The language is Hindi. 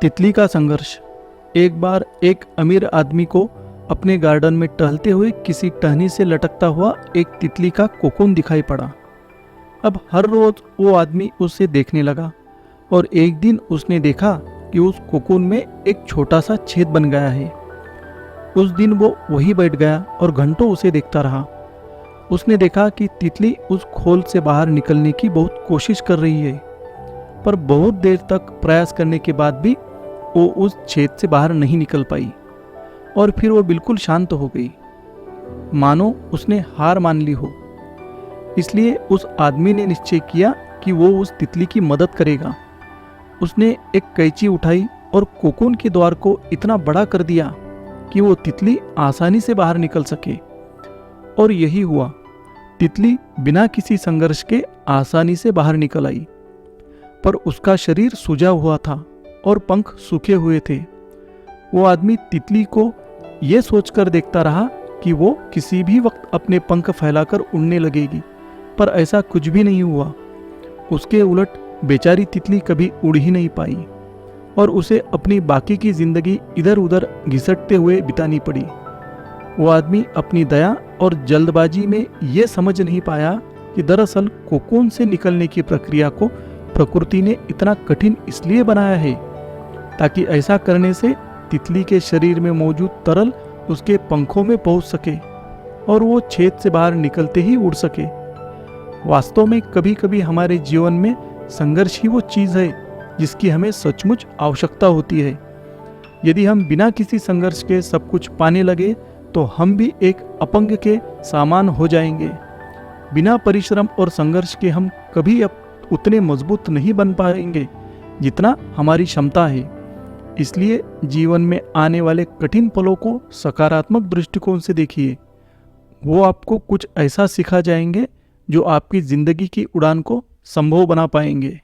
तितली का संघर्ष। एक बार एक अमीर आदमी को अपने गार्डन में टहलते हुए किसी टहनी से लटकता हुआ एक तितली का कोकून दिखाई पड़ा। अब हर रोज वो आदमी उसे देखने लगा और एक दिन उसने देखा कि उस कोकून में एक छोटा सा छेद बन गया है। उस दिन वो वहीं बैठ गया और घंटों उसे देखता रहा। उसने देखा कि तितली उस खोल से बाहर निकलने की बहुत कोशिश कर रही है, पर बहुत देर तक प्रयास करने के बाद भी वो उस छेद से बाहर नहीं निकल पाई और फिर वो बिल्कुल शांत हो गई, मानो उसने हार मान ली हो। इसलिए उस आदमी ने निश्चय किया कि वो उस तितली की मदद करेगा। उसने एक कैंची उठाई और कोकून के द्वार को इतना बड़ा कर दिया कि वो तितली आसानी से बाहर निकल सके। और यही हुआ, तितली बिना किसी संघर्ष के आसानी से बाहर निकल आई, पर उसका शरीर सूजा हुआ था और पंख सूखे हुए थे। वो आदमी तितली को ये सोचकर देखता रहा कि वो किसी भी वक्त अपने पंख फैलाकर उड़ने लगेगी, पर ऐसा कुछ भी नहीं हुआ। उसके उलट बेचारी तितली कभी उड़ ही नहीं पाई और उसे अपनी बाकी की जिंदगी इधर उधर घिसटते हुए बितानी पड़ी। वो आदमी अपनी दया और जल्दबाजी में ये समझ नहीं पाया कि दरअसल कोकून से निकलने की प्रक्रिया को प्रकृति ने इतना कठिन इसलिए बनाया है ताकि ऐसा करने से तितली के शरीर में मौजूद तरल उसके पंखों में पहुंच सके और वो छेद से बाहर निकलते ही उड़ सके। वास्तव में कभी कभी हमारे जीवन में संघर्ष ही वो चीज़ है जिसकी हमें सचमुच आवश्यकता होती है। यदि हम बिना किसी संघर्ष के सब कुछ पाने लगे तो हम भी एक अपंग के सामान हो जाएंगे। बिना परिश्रम और संघर्ष के हम कभी उतने मजबूत नहीं बन पाएंगे जितना हमारी क्षमता है। इसलिए जीवन में आने वाले कठिन पलों को सकारात्मक दृष्टिकोण से देखिए। वो आपको कुछ ऐसा सिखा जाएंगे जो आपकी जिंदगी की उड़ान को संभव बना पाएंगे।